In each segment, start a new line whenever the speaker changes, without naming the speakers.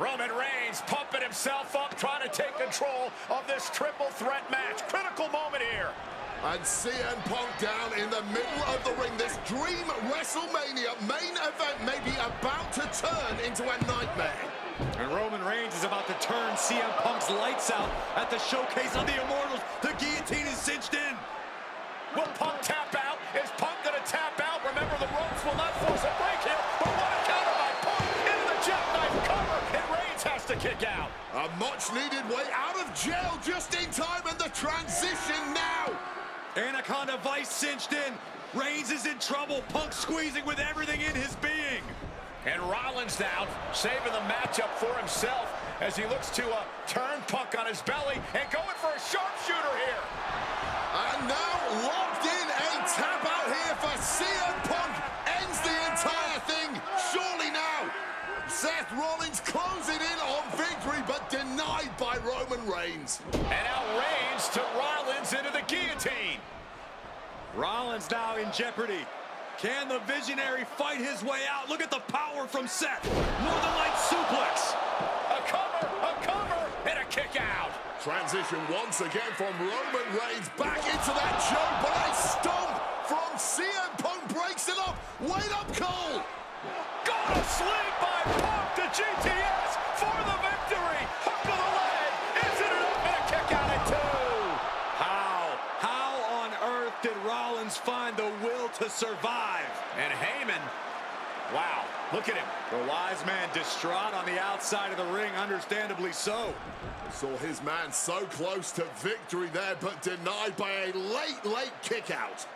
Roman Reigns pumping himself up, trying to take control of this triple threat match. Critical moment here.
And CM Punk down in the middle of the ring. This dream WrestleMania main event may be about to turn into a nightmare.
And Roman Reigns is about to turn CM Punk's lights out at the showcase of the Immortals. The guillotine is cinched in.
Will Punk tap out? Is Punk going to tap out? Remember, the ropes will not force a break here. But what a counter by Punk into the jackknife cover. And Reigns has to kick out.
A much-needed way out of jail just in time, and the transition now.
Anaconda Vice cinched in. Reigns is in trouble. Punk squeezing with everything in his being.
And Rollins now saving the matchup for himself as he looks to turn Punk on his belly and going for a sharpshooter here.
And now locked in, a tap out here for CM Punk. Ends the entire thing. Surely now. Seth Rollins closing in on victory, but denied by Roman Reigns.
And now Reigns to Rollins into the guillotine.
Rollins now in jeopardy. Can the Visionary fight his way out? Look at the power from Seth. Northern Light suplex.
A cover, and a kick out.
Transition once again from Roman Reigns back into that choke, but a stomp from CM Punk breaks it up. Wait up, Cole.
Got a sling by Punk to GTS for the victory. Hook of the leg. Is it enough? And a kick out at two.
How on earth did Rollins find the will to survive?
And Heyman, wow, look at him.
The wise man distraught on the outside of the ring, understandably so.
Saw his man so close to victory there, but denied by a late kick out.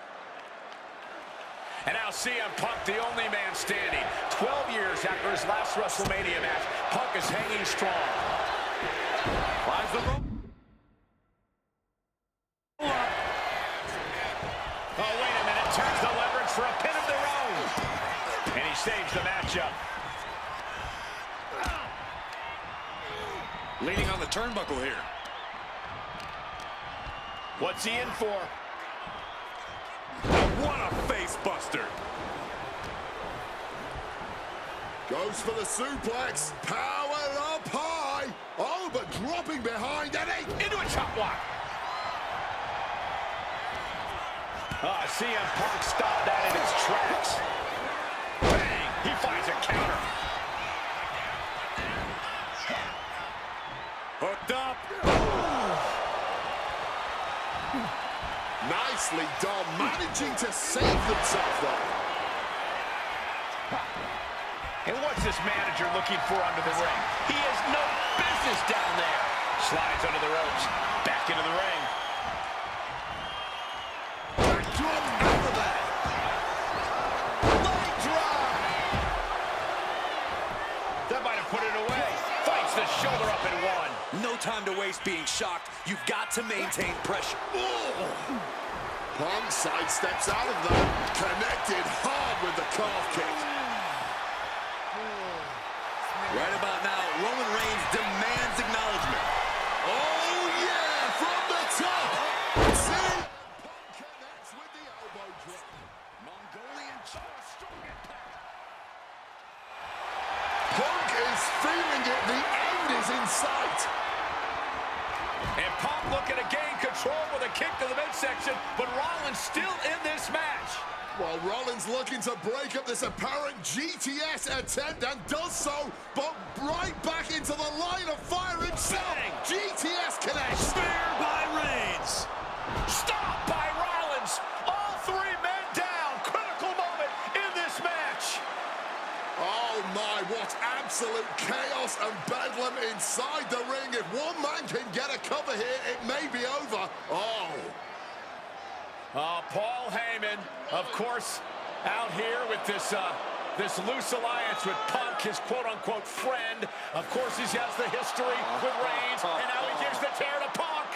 And now CM Punk, the only man standing. 12 years after his last WrestleMania match, Punk is hanging strong.
Finds the rope.
Oh, wait a minute. Turns the leverage for a pin of their own. And he saves the matchup.
Leaning on the turnbuckle here.
What's he in for?
What a face buster.
Goes for the suplex. Powered up high. Oh, but dropping behind and
into a chop block. CM Punk stopped that in its tracks. Bang! He finds a counter.
Hooked up.
Nicely done, managing to save themselves though.
And what's this manager looking for under the ring? He has no business down there. Slides under the ropes, back into the ring.
Drop out of that.
Leg drop. That might have put it away. Fights the shoulder up and one.
No time to waste being shocked. You've got to maintain pressure.
Punk sidesteps out of that. Connected hard with the calf kick.
Right about now, Roman Reigns demands acknowledgement.
Oh yeah, from the top. See? Punk connects with the elbow drop.
Mongolian strong impact.
Punk is feeling it. The end is in sight.
And Punk looking to gain control with a kick to the midsection, but Rollins still in this match.
Well, Rollins looking to break up this apparent GTS attempt and does so, but right back into the line of fire himself.
Bang.
GTS connects.
Spear by Reigns.
Stop by Rollins. All three men down. Critical moment in this match.
Oh my, what absolute chaos and bedlam inside the ring. If one man can get a cover here, it may be over.
Paul Heyman, of course, out here with this loose alliance with Punk, his quote-unquote friend. Of course, he has the history with Reigns, and now he gives the tear to Punk.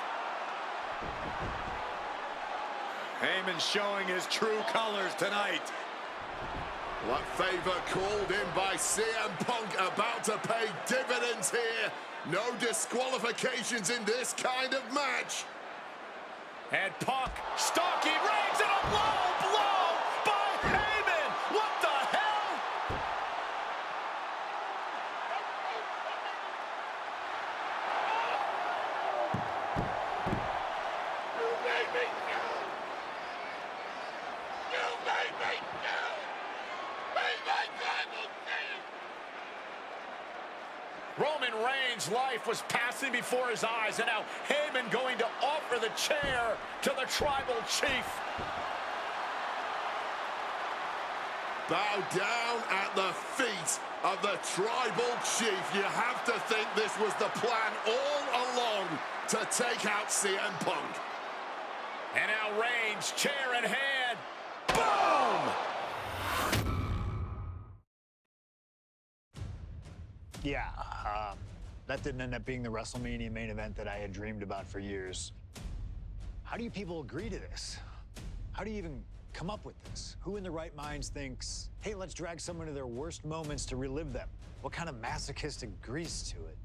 Heyman showing his true colors tonight.
What favor called in by CM Punk about to pay dividends here. No disqualifications in this kind of match.
And Punk stalking Reigns, and a low blow by Heyman. What the hell? Roman Reigns' life was passing before his eyes, and now Heyman going to offer the chair to the tribal chief.
Bow down at the feet of the tribal chief. You have to think this was the plan all along to take out CM Punk.
And now Reigns, chair in hand. Boom!
Yeah, that didn't end up being the WrestleMania main event that I had dreamed about for years. How do you people agree to this? How do you even come up with this? Who in their right minds thinks, hey, let's drag someone to their worst moments to relive them? What kind of masochistic agrees to it?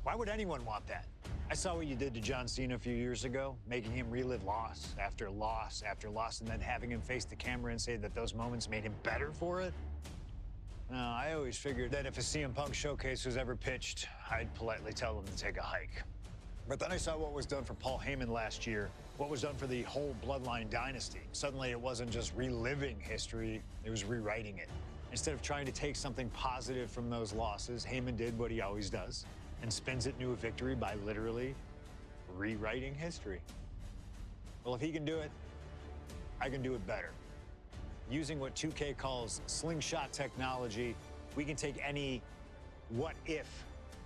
Why would anyone want that? I saw what you did to John Cena a few years ago, making him relive loss after loss after loss, and then having him face the camera and say that those moments made him better for it. No, I always figured that if a CM Punk showcase was ever pitched, I'd politely tell them to take a hike. But then I saw what was done for Paul Heyman last year, what was done for the whole Bloodline dynasty. Suddenly it wasn't just reliving history, it was rewriting it. Instead of trying to take something positive from those losses, Heyman did what he always does and spins it into a victory by literally rewriting history. Well, if he can do it, I can do it better. Using what 2K calls slingshot technology, we can take any what-if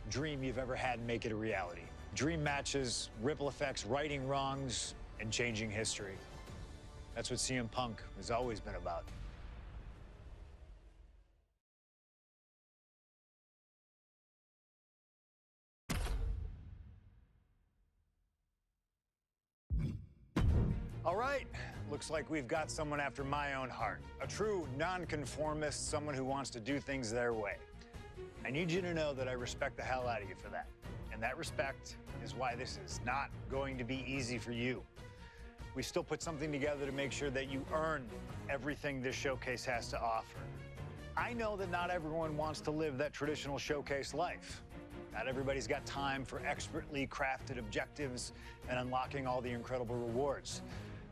dream you've ever had and make it a reality. Dream matches, ripple effects, righting wrongs, and changing history. That's what CM Punk has always been about. All right, looks like we've got someone after my own heart. A true nonconformist, someone who wants to do things their way. I need you to know that I respect the hell out of you for that. And that respect is why this is not going to be easy for you. We still put something together to make sure that you earn everything this showcase has to offer. I know that not everyone wants to live that traditional showcase life. Not everybody's got time for expertly crafted objectives and unlocking all the incredible rewards.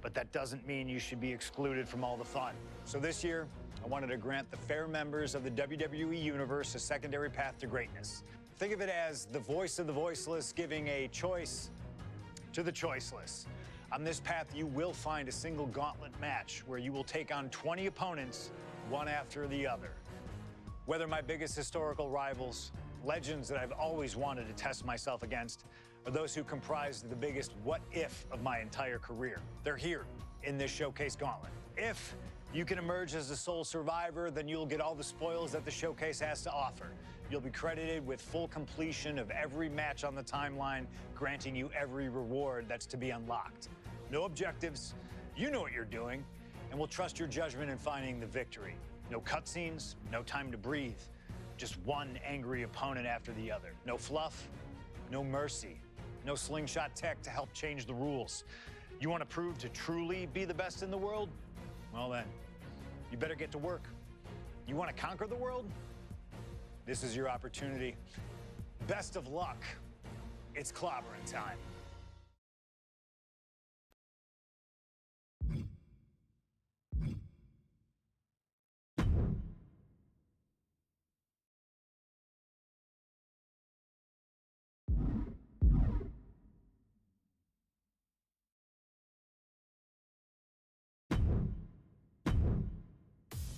But that doesn't mean you should be excluded from all the fun. So this year, I wanted to grant the fair members of the WWE Universe a secondary path to greatness. Think of it as the voice of the voiceless giving a choice to the choiceless. On this path, you will find a single gauntlet match where you will take on 20 opponents, one after the other. Whether my biggest historical rivals, legends that I've always wanted to test myself against, or those who comprise the biggest what-if of my entire career. They're here in this showcase gauntlet. If you can emerge as the sole survivor, then you'll get all the spoils that the showcase has to offer. You'll be credited with full completion of every match on the timeline, granting you every reward that's to be unlocked. No objectives, you know what you're doing, and we'll trust your judgment in finding the victory. No cutscenes, no time to breathe. Just one angry opponent after the other. No fluff, no mercy, no slingshot tech to help change the rules. You want to prove to truly be the best in the world? Well then, you better get to work. You want to conquer the world? This is your opportunity. Best of luck. It's clobbering time.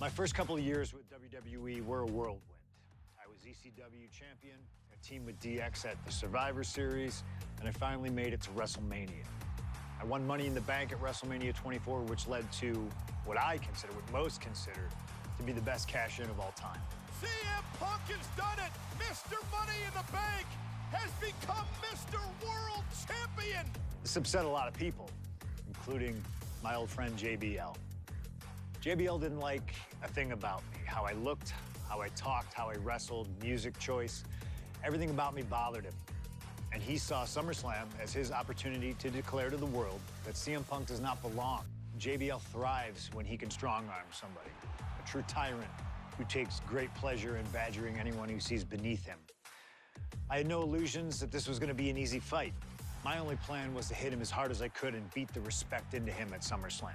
My first couple of years with WWE were a whirlwind. I was ECW champion, a team with DX at the Survivor Series, and I finally made it to WrestleMania. I won Money in the Bank at WrestleMania 24, which led to what I consider, what most consider, to be the best cash-in of all time.
CM Punk has done it! Mr. Money in the Bank has become Mr. World Champion!
This upset a lot of people, including my old friend JBL. JBL didn't like a thing about me. How I looked, how I talked, how I wrestled, music choice. Everything about me bothered him. And he saw SummerSlam as his opportunity to declare to the world that CM Punk does not belong. JBL thrives when he can strong-arm somebody. A true tyrant who takes great pleasure in badgering anyone who sees beneath him. I had no illusions that this was going to be an easy fight. My only plan was to hit him as hard as I could and beat the respect into him at SummerSlam.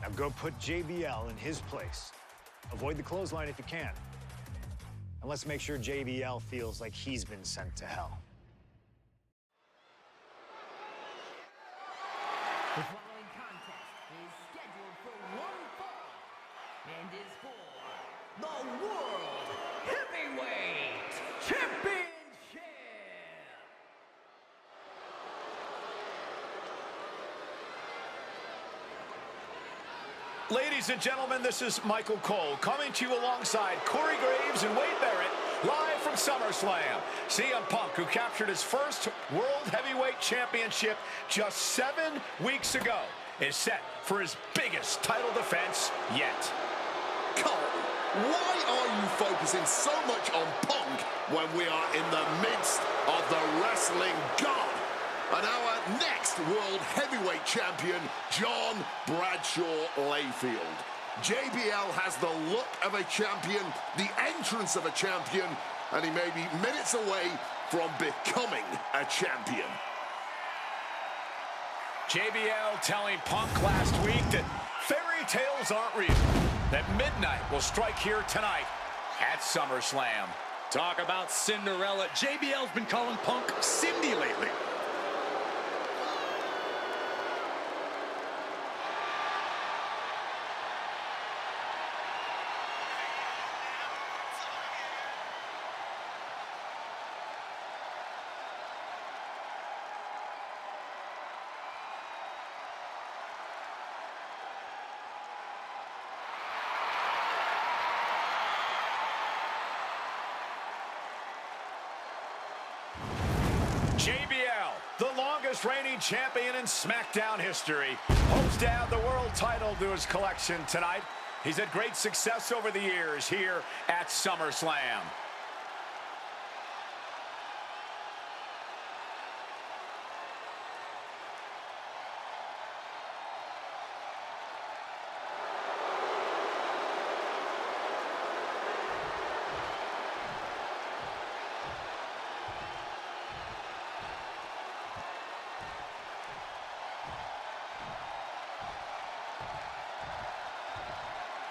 Now go put JBL in his place. Avoid the clothesline if you can. And let's make sure JBL feels like he's been sent to hell.
The following contest is scheduled for one fall and is for the World Heavyweight Championship.
Ladies and gentlemen, this is Michael Cole coming to you alongside Corey Graves and Wade Barrett, live from SummerSlam. CM Punk, who captured his first World Heavyweight Championship just 7 weeks ago, is set for his biggest title defense yet.
Cole, why are you focusing so much on Punk when we are in the midst of the wrestling god? And our next World Heavyweight Champion, John Bradshaw Layfield. JBL has the look of a champion, the entrance of a champion, and he may be minutes away from becoming a champion.
JBL telling Punk last week that fairy tales aren't real, that midnight will strike here tonight at SummerSlam.
Talk about Cinderella. JBL's been calling Punk Cindy lately.
JBL, the longest reigning champion in SmackDown history, hopes to add the world title to his collection tonight. He's had great success over the years here at SummerSlam.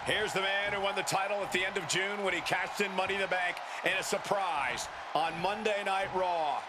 Here's the man who won the title at the end of June when he cashed in Money in the Bank in a surprise on Monday Night Raw.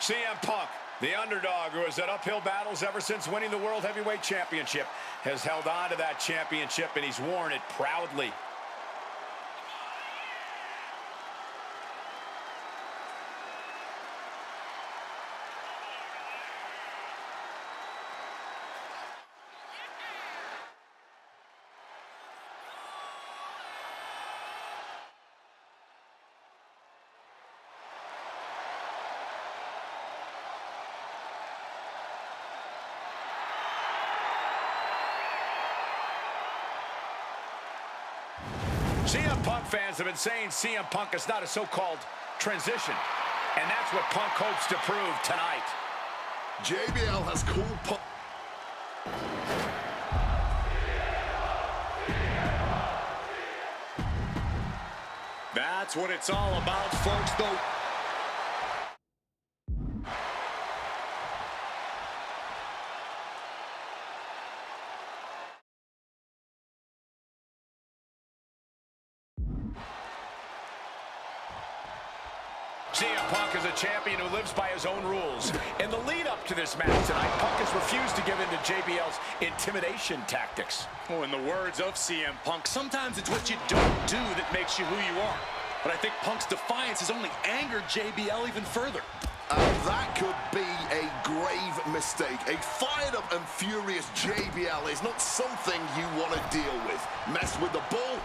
CM Punk, the underdog who has had uphill battles ever since winning the World Heavyweight Championship, has held on to that championship and he's worn it proudly. CM Punk fans have been saying CM Punk is not a so-called transition, and that's what Punk hopes to prove tonight.
JBL has called Punk.
That's what it's all about, folks, though.
CM Punk is a champion who lives by his own rules. In the lead-up to this match tonight, Punk has refused to give in to JBL's intimidation tactics.
Oh, in the words of CM Punk, sometimes it's what you don't do that makes you who you are. But I think Punk's defiance has only angered JBL even further.
That could be a grave mistake. A fired-up and furious JBL is not something you want to deal with. Mess with the bull,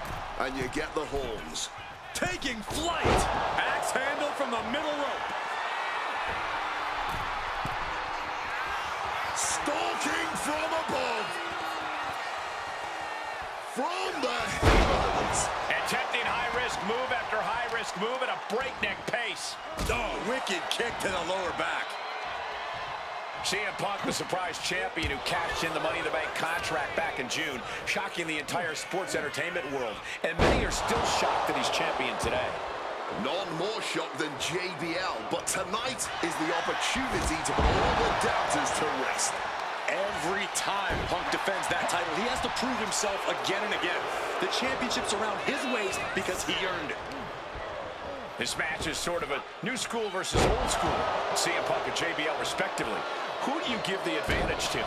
and you get the horns.
taking flight. Axe handle from the middle rope.
Stalking from above. From the heavens.
Attempting high-risk move after high-risk move at a breakneck pace.
Oh, wicked kick to the lower back.
CM Punk, the surprise champion who cashed in the Money in the Bank contract back in June, shocking the entire sports entertainment world. And many are still shocked that he's champion today.
None more shocked than JBL, but tonight is the opportunity to put all the doubters to rest.
Every time Punk defends that title, he has to prove himself again and again. The championship's around his waist because he earned it.
This match is sort of a new school versus old school. CM Punk and JBL respectively. Who do you give the advantage to?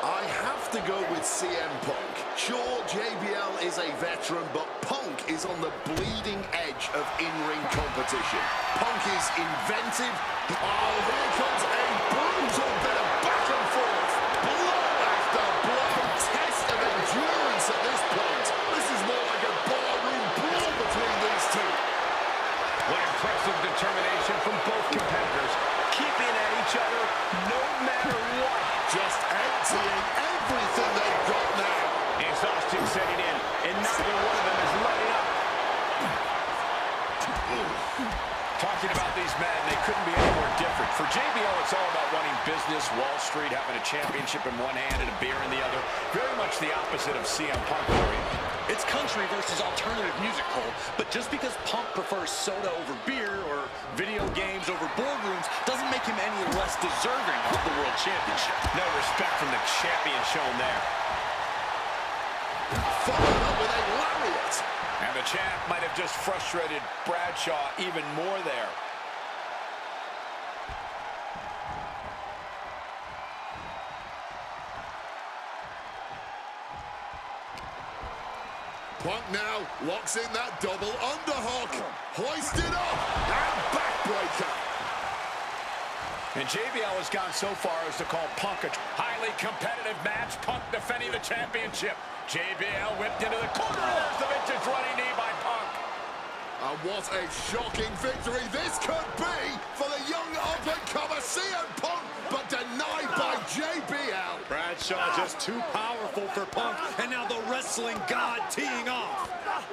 I have to go with CM Punk. Sure, JBL is a veteran, but Punk is on the bleeding edge of in-ring competition. Punk is inventive. Oh, here comes a brutal bit of back and forth. Blow after blow. Test of endurance at this point. This is more like a barroom brawl between these two.
What impressive determination from both competitors, keeping at each other no matter what.
Just emptying everything they've got now.
Exhaustion setting in, and neither one of them is letting up. Talking about these men, they couldn't be any more different. For JBL, it's all about running business, Wall Street, having a championship in one hand and a beer in the other. Very much the opposite of CM Punk for you.
It's country versus alternative music, Cole. But just because Punk prefers soda over beer or video games over boardrooms doesn't make him any less deserving of the World Championship.
No respect from the champion shown there.
Followed up with a lariat.
And the champ might have just frustrated Bradshaw even more there.
Punk now locks in that double underhook. Hoisted up and backbreaker.
And JBL has gone so far as to call Punk a highly competitive match. Punk defending the championship. JBL whipped into the corner. There's the vintage running knee by Punk.
And what a shocking victory this could be for the young up-and-comer CM Punk, but denied by JBL.
Bradshaw just too powerful for Punk, and now the wrestling god teeing off.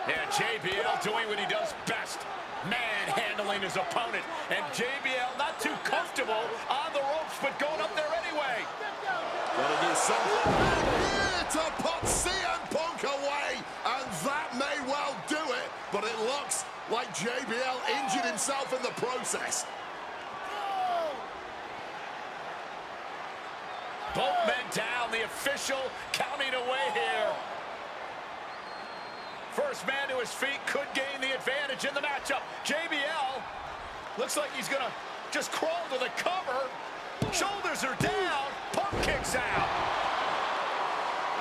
Yeah, JBL doing what he does best. Manhandling his opponent. And JBL not too comfortable on the ropes, but going up there anyway.
Gonna do something here to put CM Punk away, and that may well do it, but it looks like JBL injured himself in the process.
Both men down, the official counting away here. First man to his feet could gain the advantage in the matchup. JBL looks like he's gonna just crawl to the cover. Shoulders are down. Punk kicks out.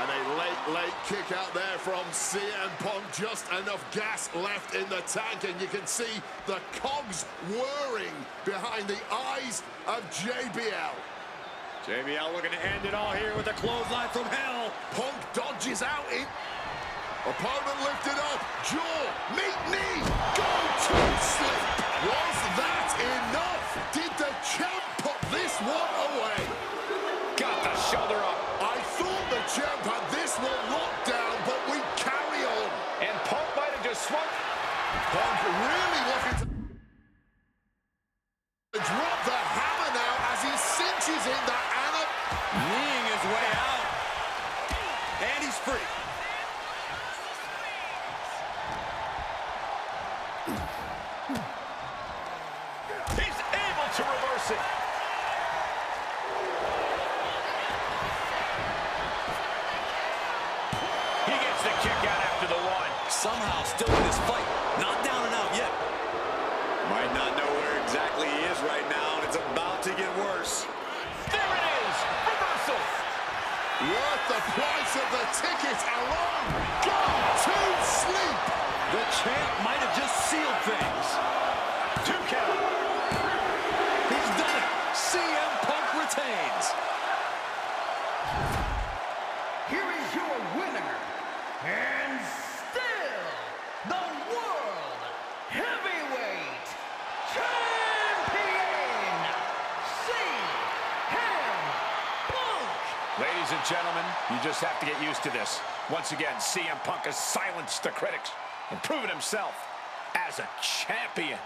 And a late kick out there from CM Punk. Just enough gas left in the tank, and you can see the cogs whirring behind the eyes of JBL.
JBL looking to end it all here with a clothesline from hell.
Punk dodges out in. Opponent lifted up. Jaw, meet knee, go to sleep. Was that enough? Did the champ put this one away?
Got the shoulder up.
I thought the champ had this one locked down, but we carry on.
And Punk might have just swung.
Punk really looking to drop the hammer now as he cinches in that Anna.
Kneeing his way out. And he's free.
He's able to reverse it. He gets the kick out after the one.
Somehow still in this fight. Not down and out yet. Might not know where exactly he is right now, and it's about to get worse.
There it is. Reversal.
Worth the price of the ticket alone. Go to sleep.
The champ might have just sealed things.
2 count.
He's done it. CM Punk retains.
Here is your winner, and still the World
Ladies and gentlemen, you just have to get used to this. Once again, CM Punk has silenced the critics and proven himself as a champion.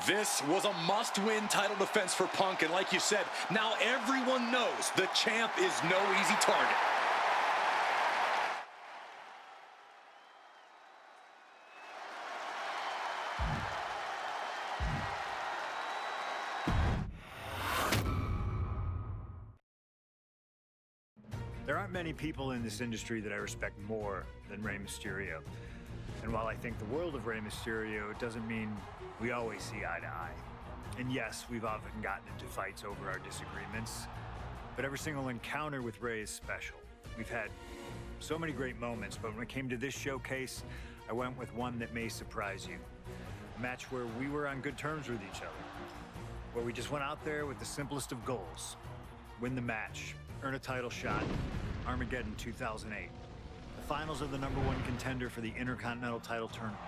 This was a must-win title defense for Punk, and like you said, now everyone knows the champ is no easy target.
There aren't many people in this industry that I respect more than Rey Mysterio. And while I think the world of Rey Mysterio, it doesn't mean we always see eye to eye. And yes, we've often gotten into fights over our disagreements, but every single encounter with Rey is special. We've had so many great moments, but when it came to this showcase, I went with one that may surprise you. A match where we were on good terms with each other, where we just went out there with the simplest of goals. Win the match, earn a title shot, Armageddon 2008. The finals of the #1 contender for the Intercontinental title tournament.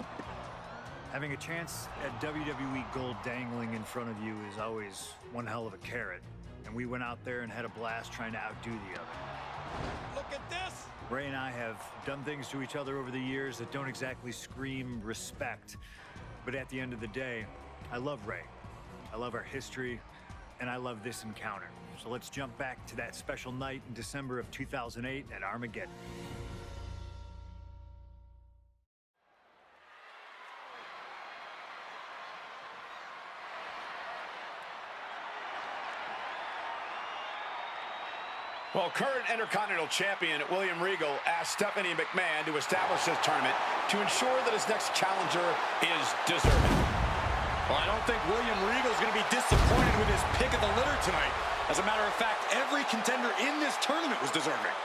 Having a chance at WWE gold dangling in front of you is always one hell of a carrot, and we went out there and had a blast trying to outdo the other.
Look at this!
Rey and I have done things to each other over the years that don't exactly scream respect, but at the end of the day, I love Rey. I love our history, and I love this encounter. So let's jump back to that special night in December of 2008 at Armageddon.
Well, current Intercontinental Champion William Regal asked Stephanie McMahon to establish this tournament to ensure that his next challenger is deserving.
Well, I don't think William Regal is going to be disappointed with his pick of the litter tonight. As a matter of fact, every contender in this tournament was deserving.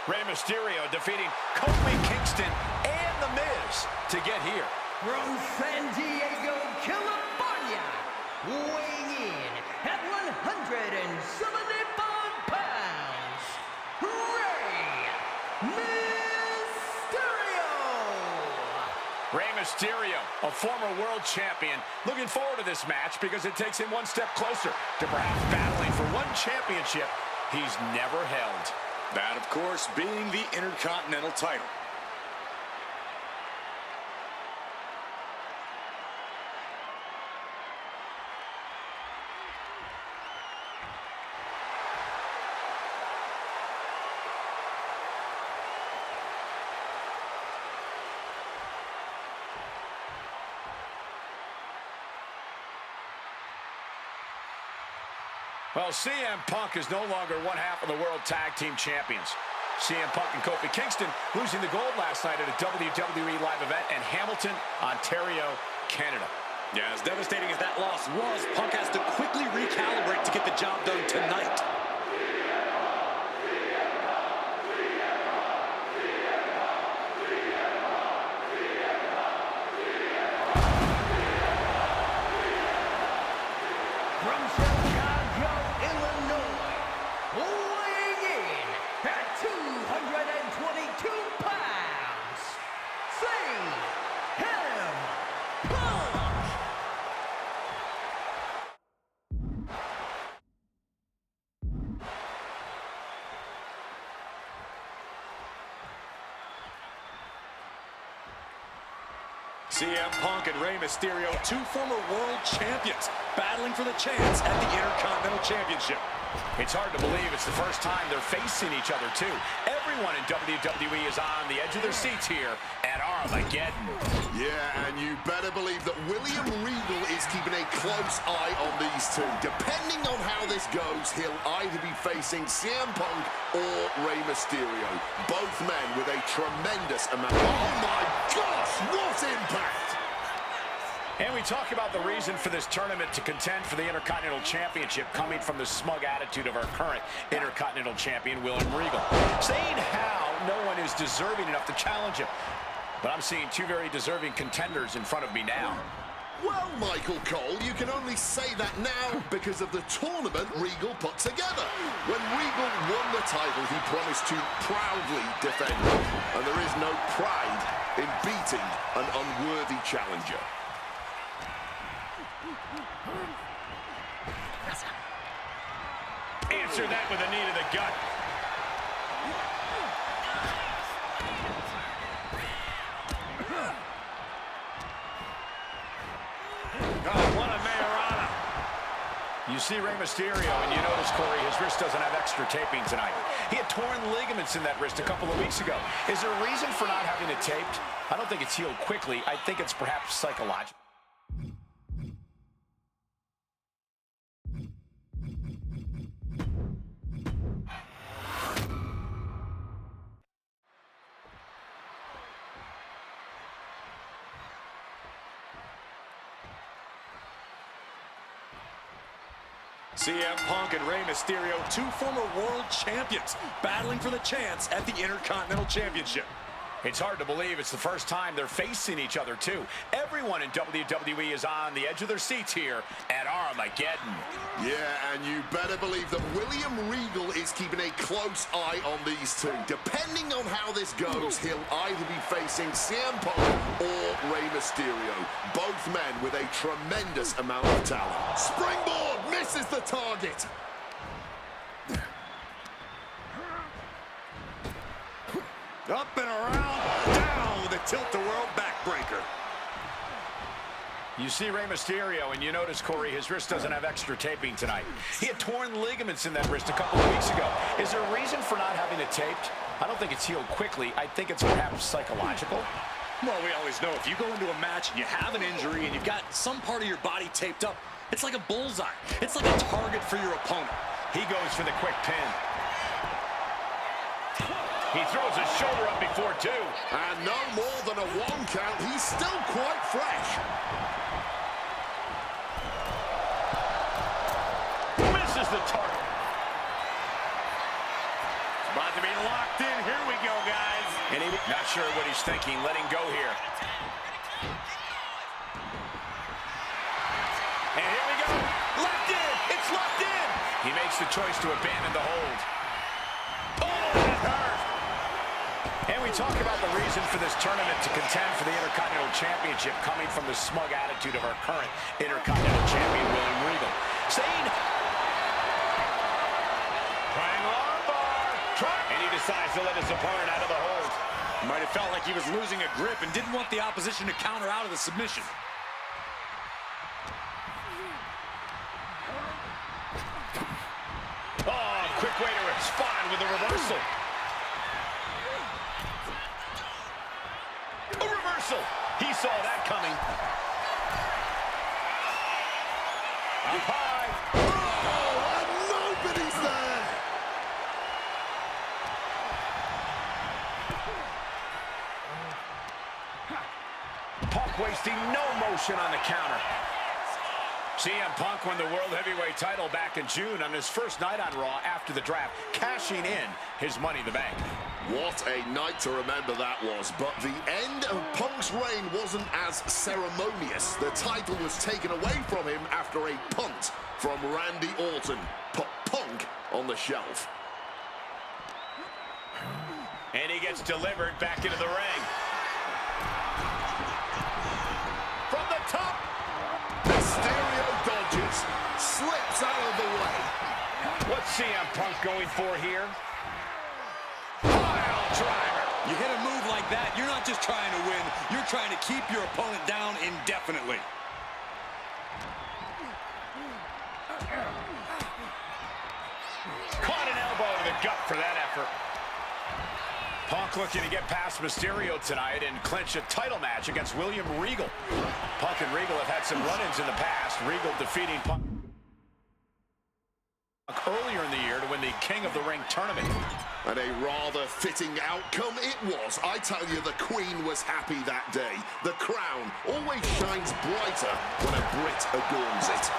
Rey Mysterio defeating Kofi Kingston and The Miz to get here.
From San Diego, California, weighing in at 175 pounds, Rey Mysterio!
Rey Mysterio, a former world champion, looking forward to this match because it takes him one step closer to perhaps battling for one championship he's never held.
That, of course, being the Intercontinental title.
Well, CM Punk is no longer one half of the World Tag Team Champions. CM Punk and Kofi Kingston losing the gold last night at a WWE live event in Hamilton, Ontario, Canada.
Yeah, as devastating as that loss was, Punk has to quickly recalibrate to get the job done tonight.
From Chicago, Illinois, weighing in at 222 pounds, CM Punk!
CM Punk and Rey Mysterio, two former world champions, battling for the chance at the Intercontinental Championship.
It's hard to believe it's the first time they're facing each other, too. Everyone in WWE is on the edge of their seats here at Armageddon.
Yeah, and you better believe that William Regal is keeping a close eye on these two. Depending on how this goes, he'll either be facing CM Punk or Rey Mysterio. Both men with a tremendous amount. Oh my gosh, what impact!
And we talk about the reason for this tournament to contend for the Intercontinental Championship coming from the smug attitude of our current Intercontinental Champion, William Regal, saying how no one is deserving enough to challenge him. But I'm seeing two very deserving contenders in front of me now.
Well, Michael Cole, you can only say that now because of the tournament Regal put together. When Regal won the title, he promised to proudly defend it. And there is no pride in beating an unworthy challenger.
Answer that with a knee to the gut. You see Rey Mysterio, and you notice, Corey, his wrist doesn't have extra taping tonight. He had torn ligaments in that wrist a couple of weeks ago. Is there a reason for not having it taped? I don't think it's healed quickly. I think it's perhaps psychological.
CM Punk and Rey Mysterio, two former world champions, battling for the chance at the Intercontinental Championship.
It's hard to believe it's the first time they're facing each other, too. Everyone in WWE is on the edge of their seats here at Armageddon.
Yeah, and you better believe that William Regal is keeping a close eye on these two. Depending on how this goes, he'll either be facing CM Punk or Rey Mysterio. Both men with a tremendous amount of talent. Springboard misses the target.
Up and around, down with a tilt-the-world backbreaker.
You see Rey Mysterio, and you notice, Corey, his wrist doesn't have extra taping tonight. He had torn ligaments in that wrist a couple of weeks ago. Is there a reason for not having it taped? I don't think it's healed quickly. I think it's perhaps psychological.
Well, we always know if you go into a match and you have an injury and you've got some part of your body taped up, it's like a bullseye. It's like a target for your opponent.
He goes for the quick pin. He throws his shoulder up before two.
And no more than a one count. He's still quite fresh.
Misses the target.
It's about to be locked in. Here we go, guys.
And he's not sure what he's thinking, letting go here. And here we go. Locked in. It's locked in. He makes the choice to abandon the hold. Oh, that hurt. And we talk about the reason for this tournament to contend for the Intercontinental Championship coming from the smug attitude of our current Intercontinental Champion, William Regal. Saying, trying long bar, and he decides to let his opponent out of the hold.
Might have felt like he was losing a grip and didn't want the opposition to counter out of the submission.
Oh, quick way to respond with a reversal. A reversal. He saw that coming. Up high.
Oh, and nobody's there.
Punk wasting no motion on the counter. CM Punk won the World Heavyweight title back in June on his first night on Raw after the draft, cashing in his Money in the Bank.
What a night to remember that was, but the end of Punk's reign wasn't as ceremonious. The title was taken away from him after a punt from Randy Orton. Put Punk on the shelf.
And he gets delivered back into the ring. From the top.
Mysterio dodges, slips out of the way.
What's CM Punk going for here? Pile driver.
You hit a move like that, you're not just trying to win, you're trying to keep your opponent down indefinitely.
Caught an elbow to the gut for that effort. Punk looking to get past Mysterio tonight and clinch a title match against William Regal. Punk and Regal have had some run-ins in the past. Regal defeating Punk earlier in the year to win the King of the Ring tournament.
And a rather fitting outcome it was. I tell you, the Queen was happy that day. The crown always shines brighter when a Brit adorns it.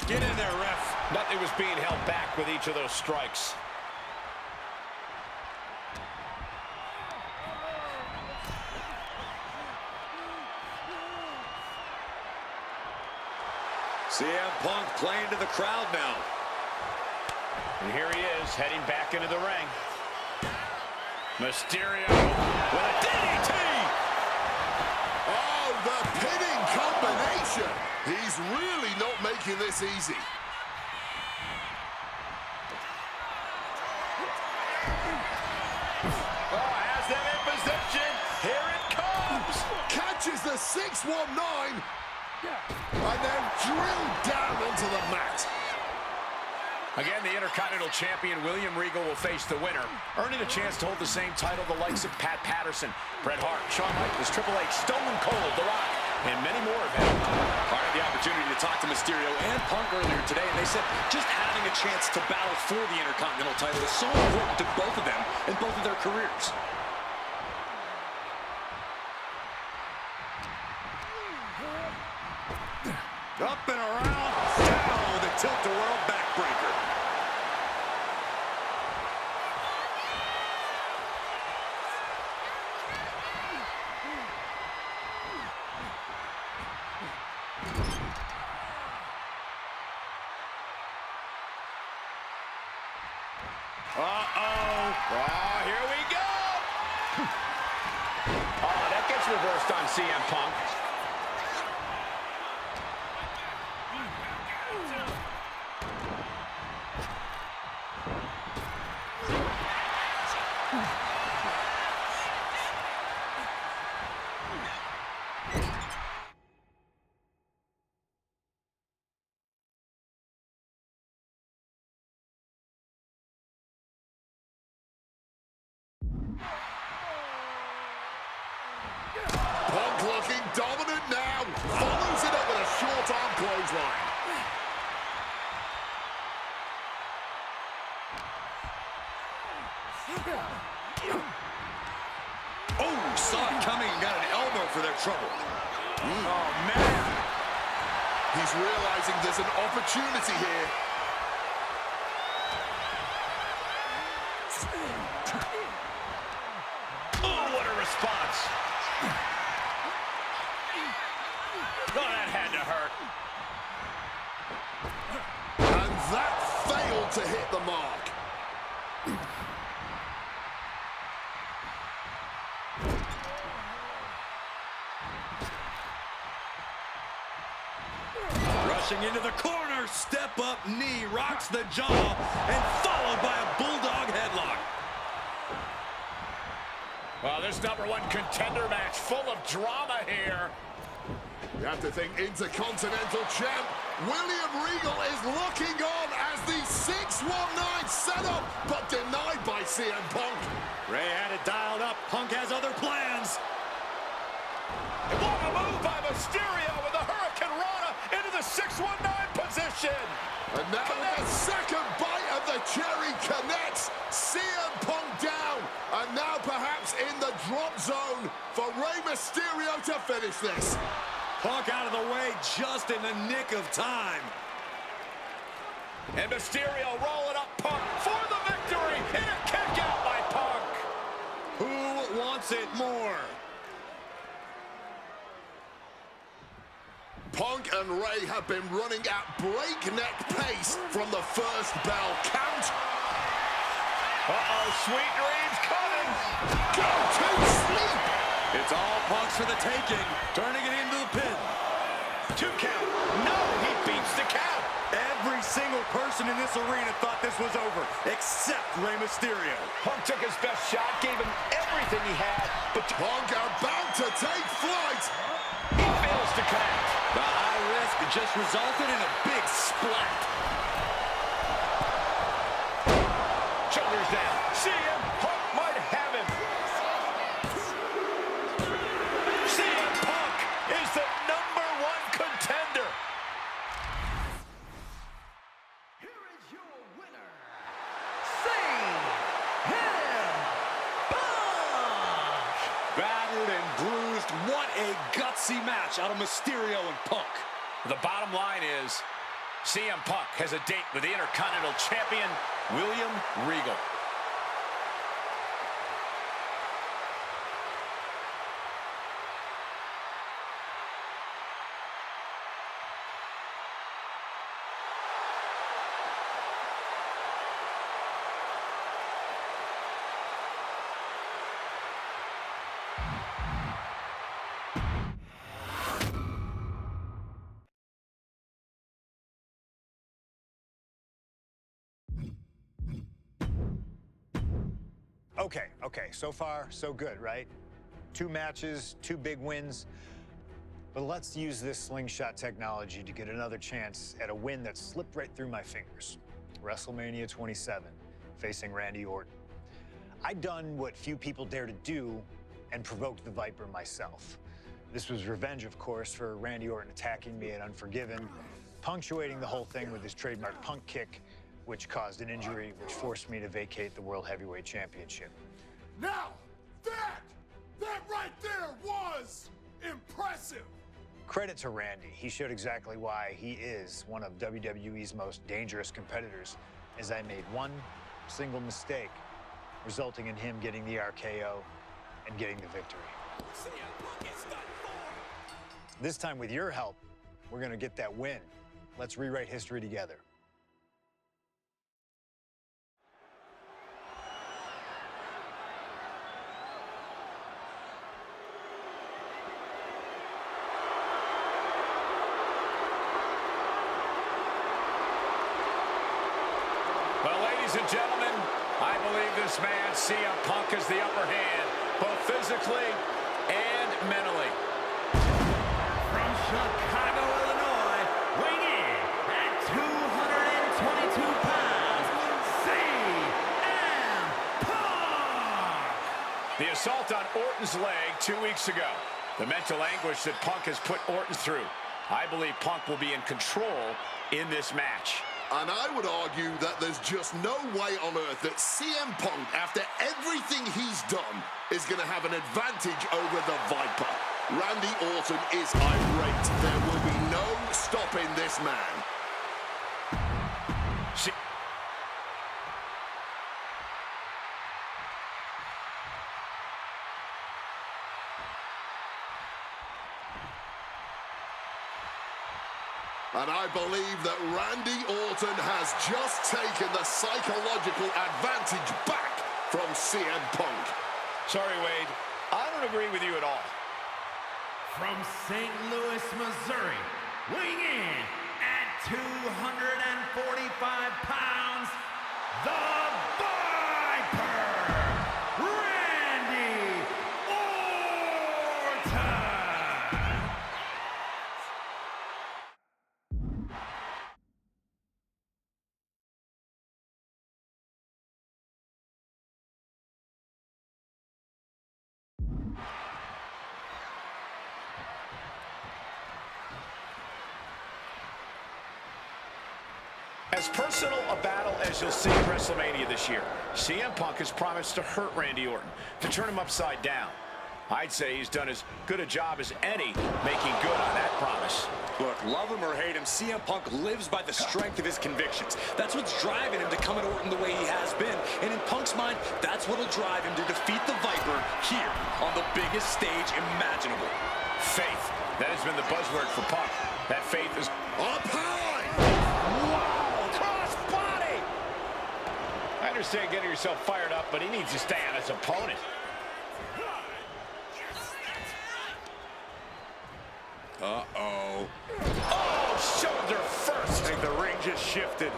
Get in there, ref.
Nothing was being held back with each of those strikes.
CM Punk playing to the crowd now.
And here he is, heading back into the ring. Mysterio with a DDT!
Oh, the pinning combination. He's really not making this easy.
Oh, has them in position. Here it comes.
Catches the the 619 and then drilled down onto the mat.
Again, the Intercontinental Champion William Regal will face the winner, earning a chance to hold the same title the likes of Pat Patterson, Bret Hart, Shawn Michaels, Triple H, Stone Cold, The Rock, and many more have had.
I had the opportunity to talk to Mysterio and Punk earlier today, and they said just having a chance to battle for the Intercontinental title is so important to both of them in both of their careers. Up and around, down with a tilt-the-world backbreaker.
Uh-oh. Oh, here we go. Oh, that gets reversed on CM Punk.
Punk looking dominant now. Follows it up with a short arm clothesline.
Oh, saw it coming and got an elbow for their trouble.
Oh, man.
He's realizing there's an opportunity here.
Oh, what a response. Oh, that had to hurt.
And that failed to hit the mark.
Rushing into the corner, step up knee, rocks the jaw, and followed by a bulldog headlock.
Well, this #1 contender match full of drama here.
You have to think Intercontinental Champ William Regal is looking on as the 619 set up, but denied by CM Punk.
Ray had it dialed up. Punk has other plans.
What a move by Mysterio with the Hurricane Rana into the 619 position.
And now the second bite of the cherry connects. CM Punk down. And now perhaps in the drop zone for Rey Mysterio to finish this.
Punk out of the way just in the nick of time.
And Mysterio rolling up Punk for the victory. And a kick out by Punk.
Who wants it more?
Punk and Rey have been running at breakneck pace from the first bell count.
Uh-oh, sweet dreams coming.
Go to sleep.
It's all Punk's for the taking, turning it into the pin.
2 count. No, he beats the count.
Every single person in this arena thought this was over, except Rey Mysterio.
Punk took his best shot, gave him everything he had, but
Punk about to take flight.
he fails to connect.
The high risk just resulted in a big splat.
Shoulders down. CM Punk might have him. CM Punk is the #1 contender.
Here is your winner, CM Punk!
Battered and bruised. What a gutsy match out of Mysterio and Punk.
The bottom line is CM Punk has a date with the Intercontinental Champion, William Regal.
Okay, so far, so good, right? 2 matches, 2 big wins. But let's use this slingshot technology to get another chance at a win that slipped right through my fingers. WrestleMania 27, facing Randy Orton. I'd done what few people dare to do and provoked the Viper myself. This was revenge, of course, for Randy Orton attacking me at Unforgiven, punctuating the whole thing with his trademark punk kick, which caused an injury, which forced me to vacate the World Heavyweight Championship.
Now, that right there was impressive.
Credit to Randy. He showed exactly why he is one of WWE's most dangerous competitors, as I made one single mistake, resulting in him getting the RKO and getting the victory. This time, with your help, we're gonna get that win. Let's rewrite history together.
Well, ladies and gentlemen, I believe this man, CM Punk, has the upper hand, both physically and mentally.
From Chicago, Illinois, weighing in at 222 pounds, CM Punk!
The assault on Orton's leg 2 weeks ago. The mental anguish that Punk has put Orton through. I believe Punk will be in control in this match.
And I would argue that there's just no way on earth that CM Punk, after everything he's done, is going to have an advantage over the Viper. Randy Orton is irate. There will be no stopping this man. And I believe that Randy Orton has just taken the psychological advantage back from CM Punk.
Sorry, Wade. I don't agree with you at all.
From St. Louis, Missouri, weighing in at 245 pounds, the Viper, Randy Orton!
As personal a battle as you'll see at WrestleMania this year, CM Punk has promised to hurt Randy Orton, to turn him upside down. I'd say he's done as good a job as any making good on that promise.
Look, love him or hate him, CM Punk lives by the strength of his convictions. That's what's driving him to come at Orton the way he has been. And in Punk's mind, that's what'll drive him to defeat the Viper here on the biggest stage imaginable.
Faith. That has been the buzzword for Punk. That faith is
Up high!
wow! Crossbody! I understand getting yourself fired up, but he needs to stay on his opponent.
Uh-oh.
Oh, shoulder first.
I think the ring just shifted.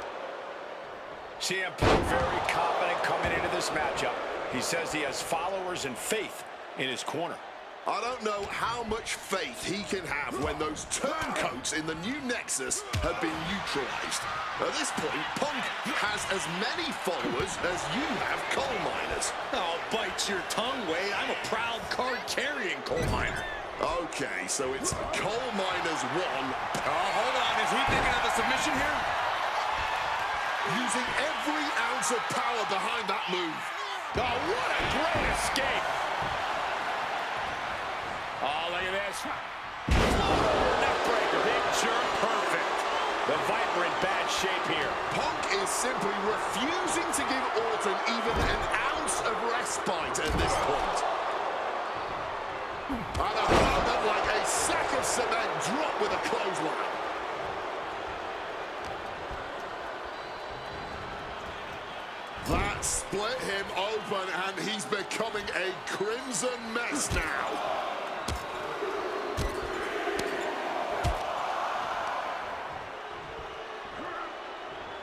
CM Punk very confident coming into this matchup. He says he has followers and faith in his corner.
I don't know how much faith he can have when those turncoats in the new Nexus have been neutralized. At this point, Punk has as many followers as you have coal miners.
Oh, bite your tongue, Wade. I'm a proud card-carrying coal miner.
Okay, so it's coal miners 1.
Oh, hold on. Is he thinking of a submission here?
Using every ounce of power behind that move.
Oh, what a great escape. Oh, look at this. Neckbreaker. Big jerk. Perfect. The Viper in bad shape here.
Punk is simply refusing to give Orton even an ounce of respite at this point. And a moment like a sack of cement dropped with a clothesline. That split him open, and he's becoming a crimson mess now.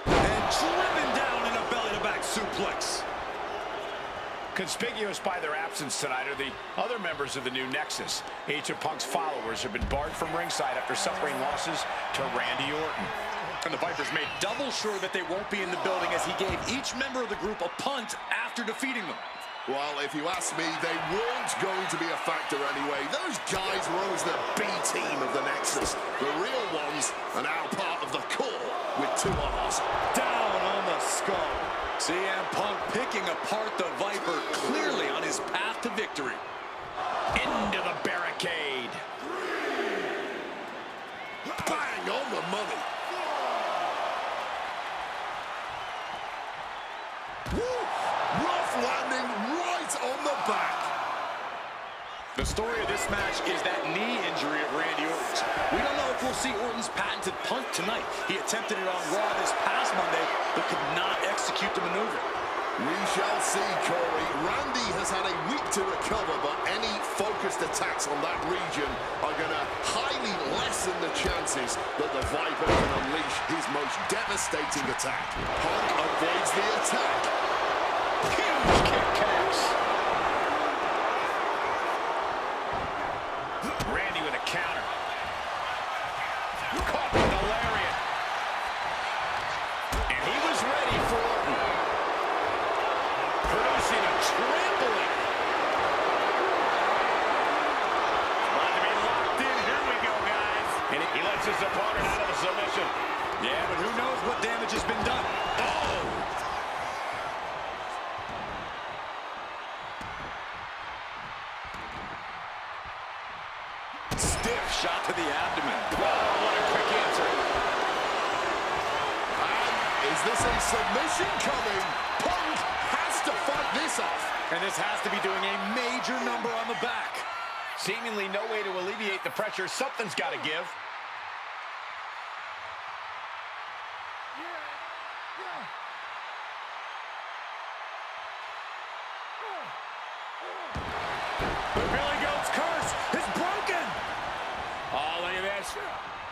And driven down in a belly-to-back suplex.
Conspicuous by their absence tonight are the other members of the new Nexus. Each of Punk's followers have been barred from ringside after suffering losses to Randy Orton.
And the Vipers made double sure that they won't be in the building as he gave each member of the group a punt after defeating them.
Well, if you ask me, they weren't going to be a factor anyway. Those guys were always the B team of the Nexus. The real ones are now part of the core with 2 R's.
Down on the skull. CM Punk picking apart the Viper, clearly on his path to victory.
Into the barricade.
Bang on the money. Woo! Rough landing right on the back.
The story of this match is that knee injury of Randy Orton's. We don't know if we'll see Orton's patented punt tonight. He attempted it on Raw this past Monday, but could not execute the maneuver.
We shall see, Corey. Randy has had a week to recover, but any focused attacks on that region are going to highly lessen the chances that the Viper can unleash his most devastating attack. Punk avoids the attack.
Huge kick connects. Randy with a counter. Caught with the lariat. And he was ready for Orton. Producing a trampling. About to be locked in. Here we go, guys. And he lets his opponent out of the submission.
Yeah, but who knows what damage has been done.
Oh!
Stiff shot to the abdomen.
Oh, what a quick answer.
And is this a submission coming? Punk has to fight this off.
And this has to be doing a major number on the back.
Seemingly no way to alleviate the pressure. Something's got to give.
The Billy Goat's curse is broken.
Oh, look at this.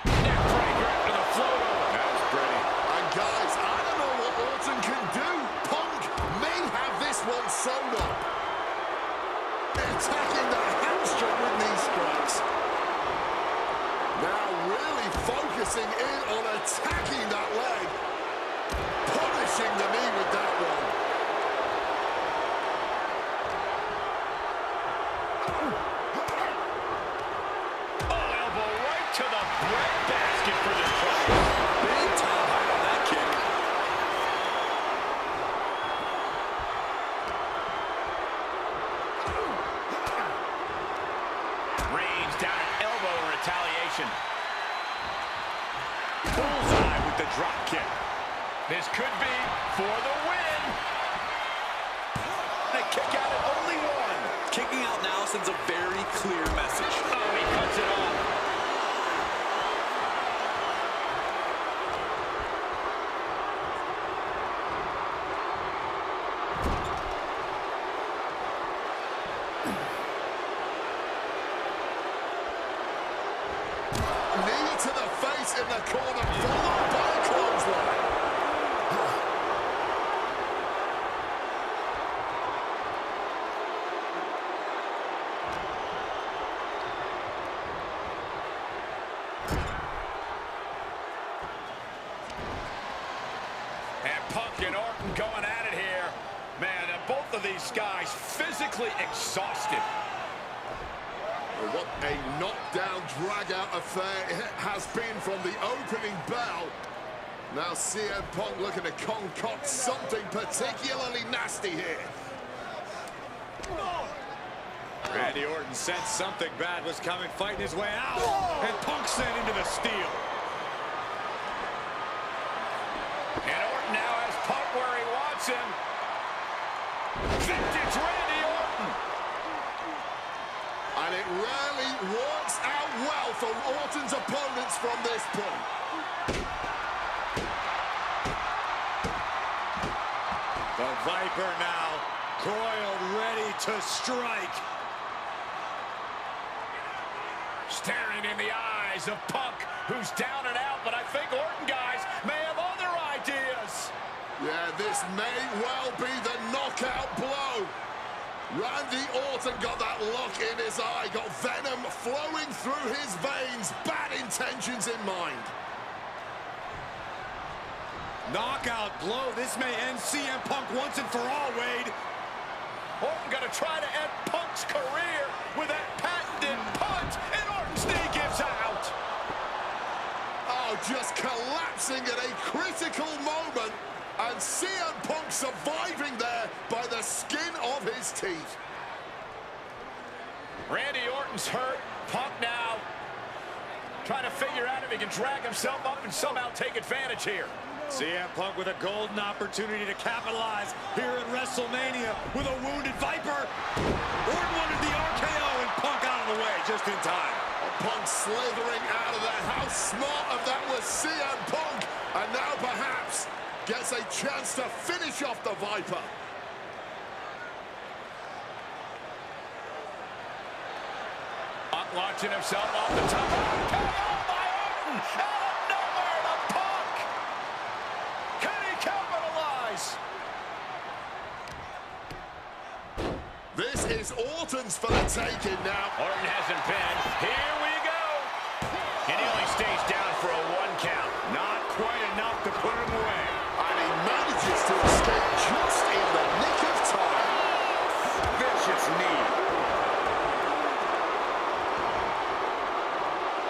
Neckbreaker after the float over. That was pretty.
And guys, I don't know what Orton can do. Punk may have this one sewn up. Attacking the hamstring with knee strikes. Now really focusing in on attacking that leg. Punishing the knee with that one.
Oh, elbow right to the breadbasket for this trouble.
Big time height on that kick.
Reigns down an elbow in retaliation. Bullseye with the drop kick. This could be for the win. The kick out at only 1.
Kicking out now sends a very clear message.
Oh, he cuts it off.
Knee to the face in the corner, followed by a clothesline.
And Punk and Orton going at it here. Man, both of these guys physically exhausted.
Well, what a knockdown, drag-out affair it has been from the opening bell. Now CM Punk looking to concoct something particularly nasty here.
Randy Orton sensed something bad was coming, fighting his way out. And Punk sent into the steel.
And Orton now has Punk where he wants him. Vintage Randy Orton.
And it rarely works out well for Orton's opponents from this point.
The Viper now coiled, ready to strike.
Staring in the eyes of Punk, who's down and out, but I think Orton, guys, may have other ideas.
Yeah, this may well be the knockout blow. Randy Orton got that look in his eye, got venom flowing through his veins, bad intentions in mind.
Knockout blow. This may end CM Punk once and for all, Wade.
Orton gonna try to end Punk's career with that patented punch, and Orton's knee gives out.
Oh, just collapsing at a critical moment, and CM Punk surviving there by the skin of his teeth.
Randy Orton's hurt. Punk now trying to figure out if he can drag himself up and somehow take advantage here.
CM Punk with a golden opportunity to capitalize here at WrestleMania with a wounded Viper. Orton wanted the RKO and Punk out of the way just in time.
Punk slithering out of there. How smart of that was CM Punk. And now perhaps gets a chance to finish off the Viper.
Punk launching himself off the top. RKO by Orton! Out of nowhere to Punk! Can he capitalize?
This is Orton's for the taking now.
Orton hasn't been. Here we go. And he only stays down for a 1 count. Not quite enough to put him away.
And he manages to escape just in the nick of time. Vicious knee.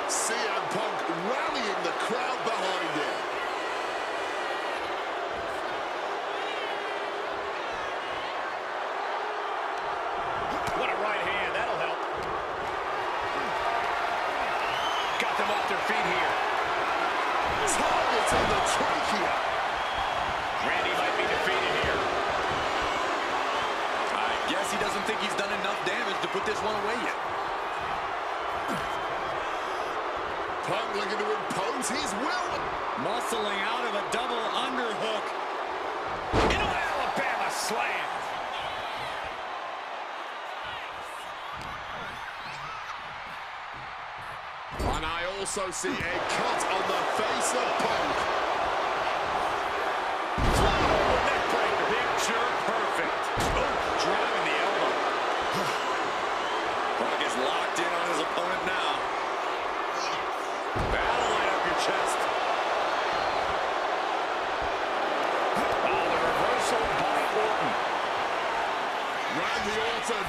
CM Punk rallying the crowd behind him.
What a right hand. That'll help. Got them off their feet here.
Targeting the trachea.
Randy might be defeated here.
I guess he doesn't think he's done enough damage to put this one away yet.
Punk looking to impose his will.
Muscling out of a double underhook.
Into an Alabama slam.
And I also see a cut on the face of Punk.
Neckbreaker. Picture perfect. Oh, driving the elbow.
Punk is locked in on his opponent now. That'll light up your chest.
Oh, the reversal by Orton.
Randy Orton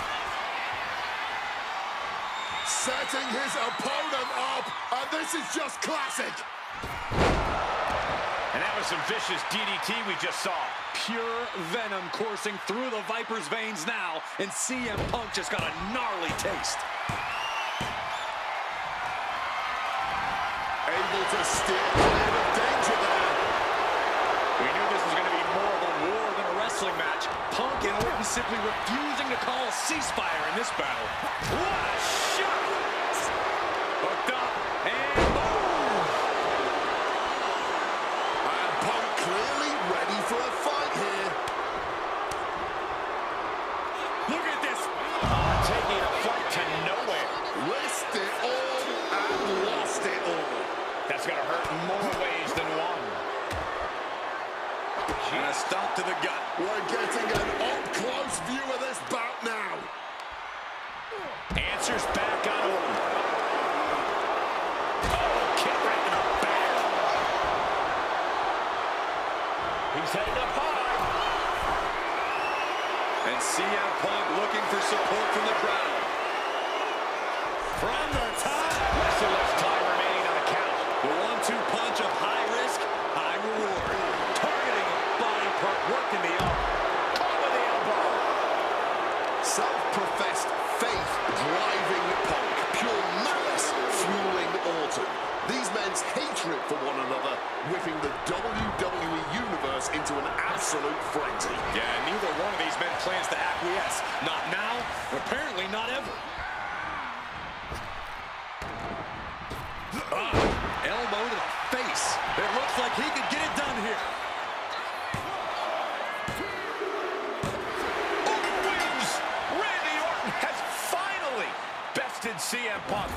setting his opponent up, and this is just classic.
And that was some vicious DDT we just saw.
Pure venom coursing through the Viper's veins now, and CM Punk just got a gnarly taste.
Able to steer clear of danger there.
We knew this was going to be more of a war than a wrestling match. Punk and Orton simply refusing to call a ceasefire in this battle.
What a shot! Hooked up, and boom!
And Punk clearly ready for a fight here.
Look at this! Taking a fight to nowhere.
Risked it all and lost it all.
That's gonna hurt more ways than one.
And a stop to the gut.
We're getting an up-close view of this bout now.
Answers back on Orton. Oh, kick right in the back. He's headed up high.
And CM Punk looking for support from the crowd. From the top.
Still less time remaining on the count.
The 1-2 punch of high risk, high reward. Targeting a body part, working the arm.
Caught with the elbow.
Self-professed faith driving Punk. Pure malice fueling Orton. These men's hatred for one another whipping the WWE Universe into an absolute frenzy.
Yeah, neither one of these men plans to acquiesce. Not now, apparently not ever. Elbow to the face. It looks like he could get it done here.
Orton wins. Randy Orton has finally bested CM Punk.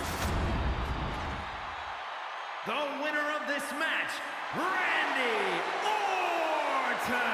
The winner of this match, Randy Orton!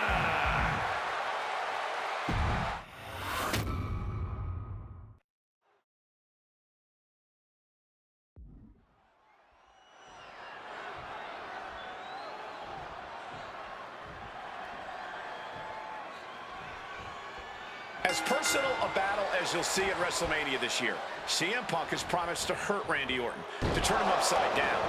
As personal a battle as you'll see at WrestleMania this year, CM Punk has promised to hurt Randy Orton, to turn him upside down.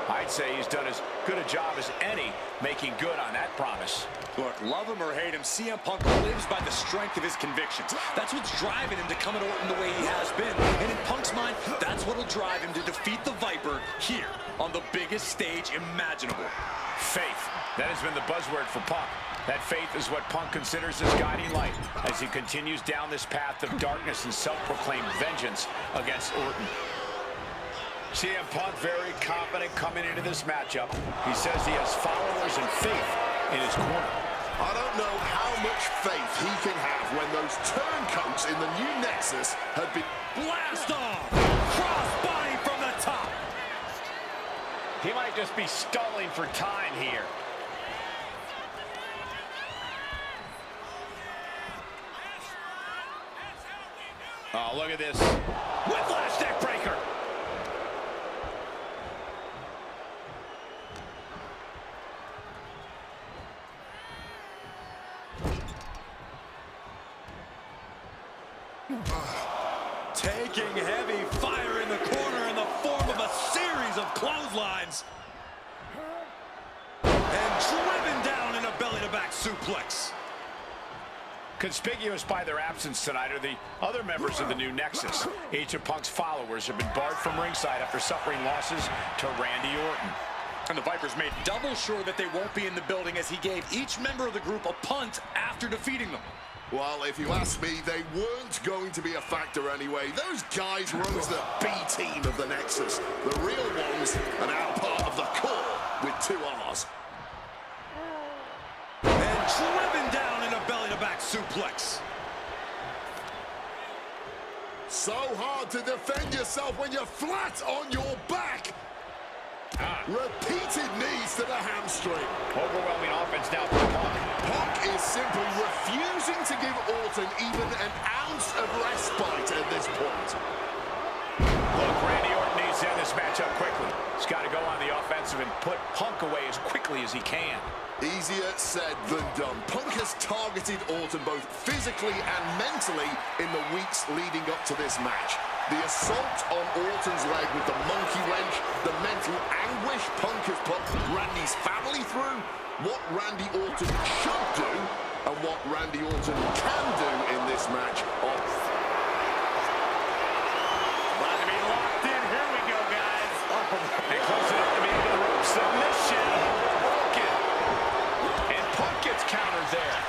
I'd say he's done as good a job as any making good on that promise.
Look, love him or hate him, CM Punk lives by the strength of his convictions. That's what's driving him to come at Orton the way he has been. And in Punk's mind, that's what'll drive him to defeat the Viper here on the biggest stage imaginable.
Faith. That has been the buzzword for Punk. That faith is what Punk considers his guiding light as he continues down this path of darkness and self-proclaimed vengeance against Orton. CM Punk very confident coming into this matchup. He says he has followers and faith in his corner.
I don't know how much faith he can have when those turncoats in the new Nexus have been...
Blast off! Crossbody from the top!
He might just be stalling for time here. Oh, look at this. Whiplash neck breaker.
Taking heavy fire in the corner in the form of a series of clotheslines. And driven down in a belly-to-back suplex.
Conspicuous by their absence tonight are the other members of the new Nexus. Each of Punk's followers have been barred from ringside after suffering losses to Randy Orton.
And the Vipers made double sure that they won't be in the building as he gave each member of the group a punt after defeating them.
Well, if you ask me, they weren't going to be a factor anyway. Those guys were always the B team of the Nexus. The real ones are now part of the core with 2 R's.
And driven down in a belly-to-back suplex.
So hard to defend yourself when you're flat on your back. Repeated knees to the hamstring.
Overwhelming offense now for Punk.
Punk is simply refusing to give Orton even an ounce of respite at this point.
Look, Randy Orton needs to end this matchup quickly. He's got to go on the offensive and put Punk away as quickly as he can.
Easier said than done. Punk has targeted Orton both physically and mentally in the weeks leading up to this match. The assault on Orton's leg with the monkey wrench, the mental anguish Punk has put Randy's family through, what Randy Orton should do, and what Randy Orton can do in this match.
About to be locked in. Here we go, guys. They close it up to the end of the rope. Submission. Broken. And Punk gets countered there.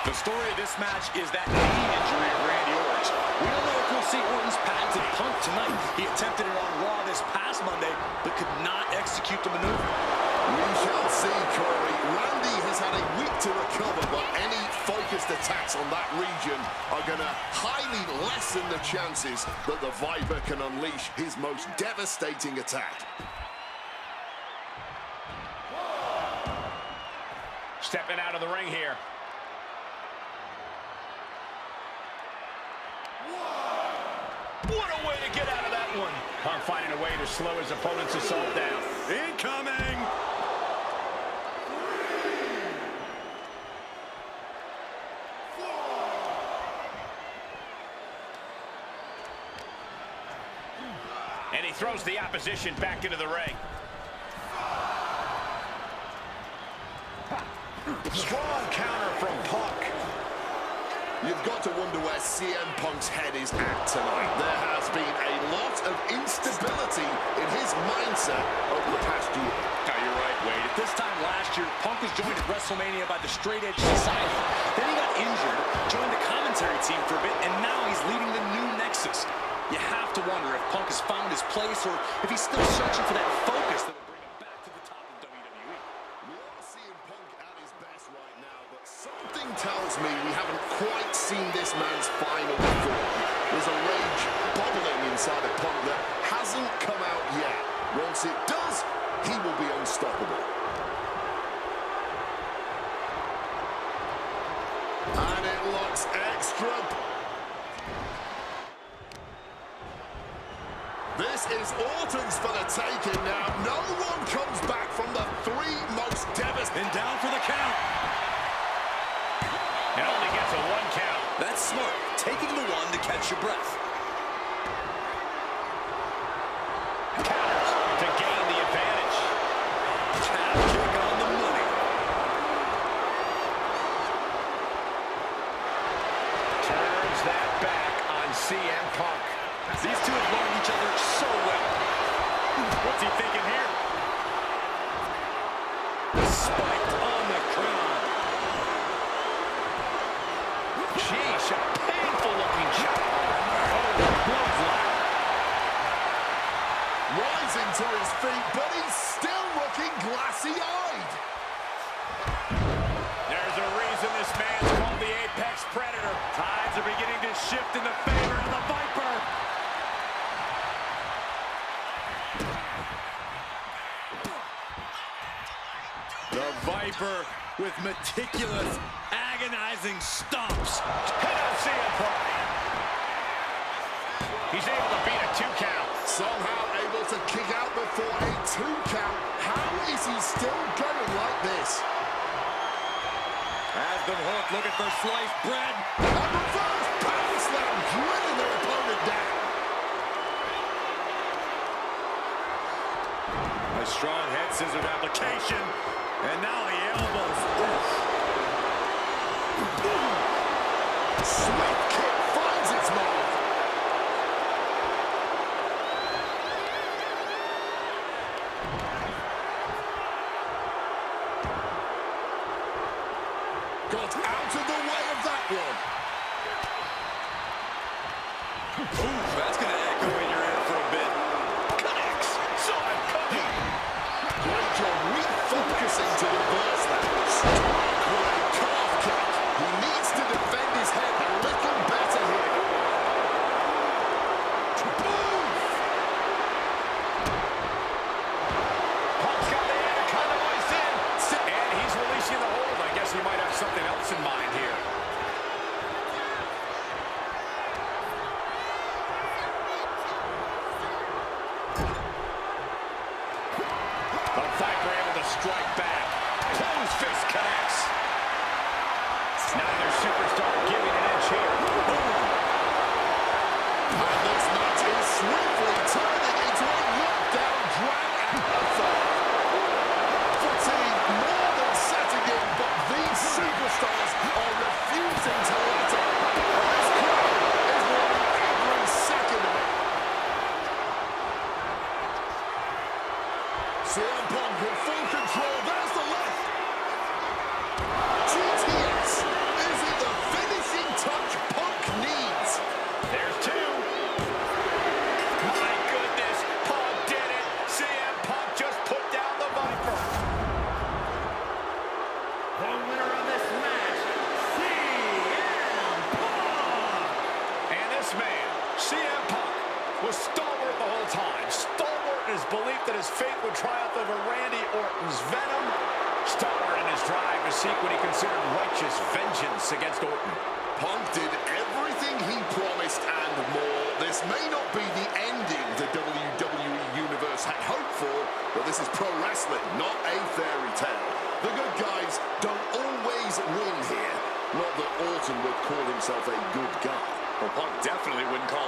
The story of this match is that knee injury of Randy Orton. We don't know if we'll see Orton's patented Punk tonight. He attempted it on Raw this past Monday, but could not execute the maneuver.
We shall see, Corey. Randy has had a week to recover, but any focused attacks on that region are going to highly lessen the chances that the Viper can unleash his most devastating attack.
Stepping out of the ring here. What a way to get out of that one. Punk finding a way to slow his opponent's assault down.
Incoming!
And he throws the opposition back into the ring. Strong counter from Punk.
You've got to wonder where CM Punk's head is at tonight. There has been a lot of instability in his mindset over the past year.
Oh, you're right, Wade. At this time last year, Punk was joined at WrestleMania by the Straight Edge Society. Then he got injured, joined the commentary team for a bit, and now he's leading the new Nexus. You have to wonder if Punk has found his place or if he's still searching for that focus that will bring him back to the top of WWE.
We are seeing Punk at his best right now, but something tells me we haven't quite seen this man's final form. There's a rage bubbling inside of Punk that hasn't come out yet. Once it does, he will be unstoppable. And it looks extra. This is Orton's for the taking now. No one comes back from the 3 most devastating.
And down for the count.
And only gets a 1 count.
Spiked on the crown.
Sheesh, a painful-looking shot. Oh, bloodline.
Rising to his feet, but he's still looking glassy-eyed.
There's a reason this man's called the Apex Predator.
Tides are beginning to shift in the favor of the Viper. The Viper with meticulous, agonizing stomps.
Hit on CM Punk. He's able to beat a 2 count.
Somehow able to kick out before a 2 count. How is he still going like this?
Has been hooked, looking for sliced bread.
And reverse power slam, drilling their opponent down.
A strong head scissors application. And now the elbows.
Swift kick finds its mark. Got out of the way of that one.
Ooh, that's going to echo in your ear for a bit.
Connects. Saw him coming.
Great job refocusing to reverse that. Struck with a calf kick. He needs to defend his head a little better here. Move!
Punk's got the anaconda voice in. And he's releasing the hold. I guess he might have something else in mind here. The Viper able to strike back. Close fist connects. Neither superstar giving an inch here.
And this match is swiftly turning into a knockdown drag-out affair. Fatigue more than setting in, but these superstars are refusing to let up. This crowd is wanting every second of it. CM Punk in full control. There's the left. GTS. Is it the finishing touch Punk needs?
There's 2. My goodness, Punk did it. CM Punk just put down the Viper.
The winner of this match, CM Punk.
And this man, CM Punk, was stalwart the whole time. Stalwart in his belief that his fate would triumph over Randy Orton's venom. Stalwart in his drive to seek what he considered righteous vengeance against Orton.
Punk did everything he promised and more. This may not be the ending the WWE Universe had hoped for, but this is pro wrestling, not a fairy tale. The good guys don't always win here. Not that Orton would call himself a good guy.
Well, Punk definitely wouldn't call